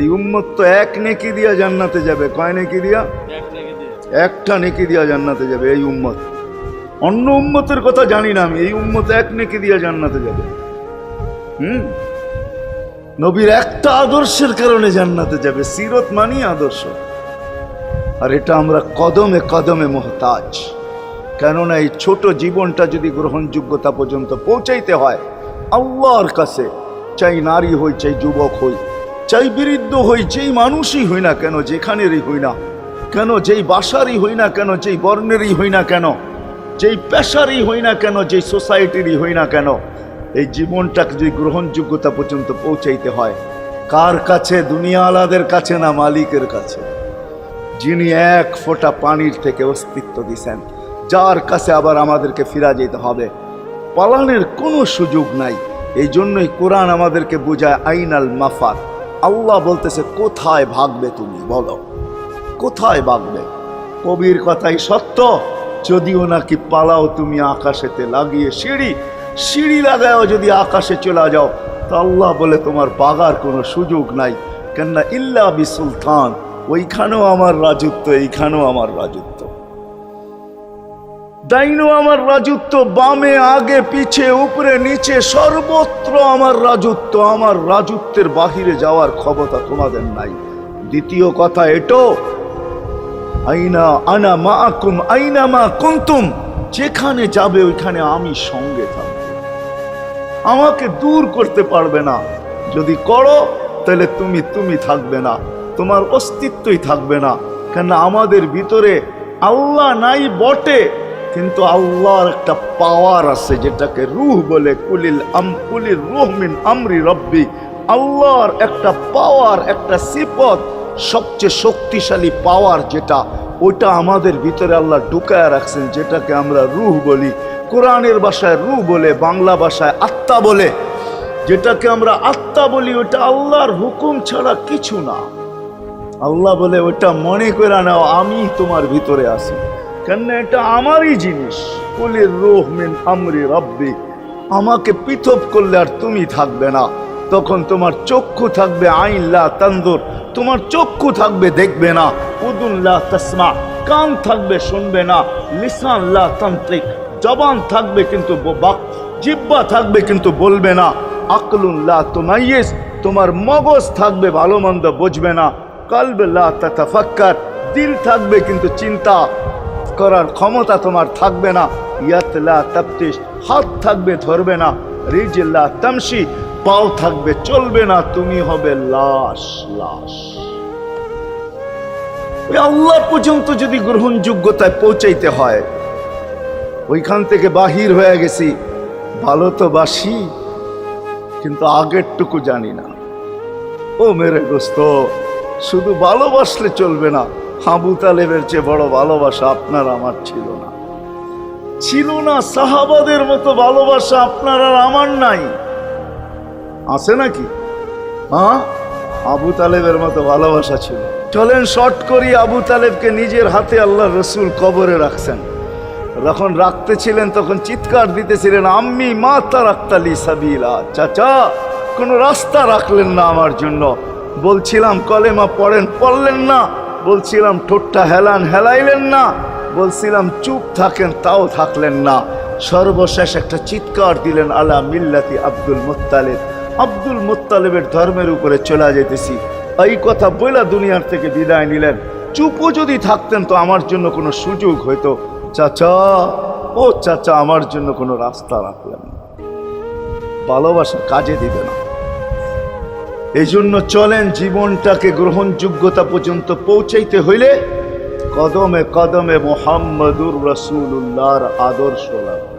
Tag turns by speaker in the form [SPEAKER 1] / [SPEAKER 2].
[SPEAKER 1] এই উম্মত তো এক নেকি দিয়া জান্নাতে যাবে। কয় নেকি দিয়া? একটা নেকি দিয়া জান্নাতে যাবে এই উম্মত। অন্য উম্মতের কথা জানি না আমি, এই উম্মত এক নেকি দিয়া জান্নাতে যাবে। নবীর একটা আদর্শের কারণে জান্নাতে যাবে। সিরত মানি আদর্শ, আর এটা আমরা কদমে কদমে মুহতাজ। কেননা এই ছোট জীবনটা যদি গ্রহণযোগ্যতা পর্যন্ত পৌঁছাইতে হয় আল্লাহর কাছে, চাই নারী হই, চাই যুবক হই, চাই বৃদ্ধ হই, যেই মানুষই হই না কেন, যেখানেরই হই না কেন, যেই বাসারই হই না কেন, যেই বর্ণেরই হই না কেন, যেই পেশারই হই না কেন, যেই সোসাইটিরই হই না কেন, এই জীবনটাকে যদি গ্রহণযোগ্যতা পর্যন্ত পৌঁছাইতে হয় কার কাছে? দুনিয়াওয়ালাদের কাছে না, মালিকের কাছে, যিনি এক ফোঁটা পানির থেকে অস্তিত্ব দিছেন, যার কাছে আবার আমাদেরকে ফিরা যেতে হবে। পালানের কোনো সুযোগ নাই। এই জন্যই কোরআন আমাদেরকে বোঝায় আইনাল মাফার। আল্লাহ বলতেছে কোথায় ভাগবে তুমি, বলো কোথায় ভাগবে? কবির কথাই সত্য, যদিও নাকি পালাও তুমি আকাশেতে লাগিয়ে সিঁড়ি, সিঁড়ি লাগাও যদি আকাশে চলে যাও, তো আল্লাহ বলে তোমার বাগার কোনো সুযোগ নাই। কেননা ইল্লা বিসুলতান, ওইখানেও আমার রাজত্ব, এইখানেও আমার রাজত্ব, ডাইনো আমার রাজত্ব, বামে আগে পিছে উপরে নিচে সর্বত্র আমার রাজত্ব। আমার রাজত্বের বাহিরে যাওয়ার ক্ষমতা তোমাদের নাই। দ্বিতীয় কথা এটো, আইনা আনা মাআকুম আইনা মা কুনতুম, যেখানে যাবে ওইখানে আমি সঙ্গে থাকব, আমাকে দূর করতে পারবে না। যদি করো তাহলে তুমি থাকবে না, তোমার অস্তিত্বই থাকবে না। কেন আমাদের ভিতরে আল্লাহ নাই বটে, কিন্তু আল্লাহর একটা পাওয়ার আছে যেটাকে রূহ বলে। কুলির রূহ মিন আমরি রব্বি, আল্লাহর একটা পাওয়ার, একটা সিফত, সবচেয়ে শক্তিশালী পাওয়ার যেটা, ওটা আমাদের ভিতরে আল্লাহ ঢুকায় রাখছেন, যেটাকে আমরা রূহ বলি। কোরআনের ভাষায় রূহ বলে, বাংলা ভাষায় আত্মা বলে। যেটাকে আমরা আত্মা বলি ওটা আল্লাহর হুকুম ছাড়া কিছু না। আল্লাহ বলে ওটা মনে করে নাও আমি তোমার ভিতরে আছি, কেন এটা আমারই জিনিস। কুলির রূহ মিন আমরি রব্বি, আমাকে পৃথক করলে আর তুমি থাকবে না। তখন তোমার চক্ষু থাকবে আইন লা তানজুর, তোমার চক্ষু থাকবে দেখবে না। উদুন লা তাসমা, কান থাকবে শুনবে না। লিসান লা তান্তিক, জবান থাকবে কিন্তু জিহ্বা থাকবে কিন্তু বলবে না। আকলুন লা তুমাইয়িজ, তোমার মগজ থাকবে ভালো মন্দ বুঝবে না। কলব লা তাতাফাক্কার, দিল থাকবে কিন্তু চিন্তা করার ক্ষমতা তোমার থাকবে না। ইয়াত লা তাফতিশ, হাত থাকবে ধরবে না। রিজল লা তামশি, পাও থাকবে চলবে না। তুমি হবে লাশ। ওই আল্লাহ পর্যন্ত যদি গ্রহণযোগ্যতায় পৌঁছাইতে হয়, ওইখান থেকে বাহির হয়ে গেছি। ভালো তো বাসি, কিন্তু আগেরটুকু জানি না। ও মেরে দোস্ত, শুধু ভালোবাসলে চলবে না। আবু তালেবের চেয়ে বড় ভালোবাসা আপনার আমার ছিল না। সাহাবাদের মতো ভালোবাসা আপনার আর আমার নাই। আছে নাকি? হ্যাঁ, আবু তালেবের মতো ভালোবাসা ছিল। চলেন শর্ট করি। আবু তালেবকে নিজের হাতে আল্লাহ রসুল কবরে রাখছেন। যখন রাখতেছিলেন তখন চিৎকার দিতেছিলেন, আম্মি মা তারাক্তালি সাবিলা, চাচা কোন রাস্তা রাখলেন না আমার জন্য। বলছিলাম কলেমা পড়েন, পড়লেন না। বলছিলাম ঠোঁটটা হেলান, হেলাইলেন না। বলছিলাম চুপ থাকেন, তাও থাকলেন না। সর্বশেষ একটা চিৎকার দিলেন, আলা মিল্লাতি আব্দুল মুত্তালিব, আব্দুল মুত্তালিবের ধর্মের উপরে চলে যেতেছি। এই কথা বইলা দুনিয়ার থেকে বিদায় নিলেন। চুপও যদি থাকতেন তো আমার জন্য কোনো সুযোগ হইতো। চাচা, ও চাচা, আমার জন্য কোনো রাস্তা রাখলেন না। ভালোবাসা কাজে দিবে না। এই জন্য চলেন, জীবনটাকে গ্রহণযোগ্যতা পর্যন্ত পৌঁছাইতে হইলে কদমে কদমে মুহাম্মদুর রাসূলুল্লাহর আদর্শ লাগবে।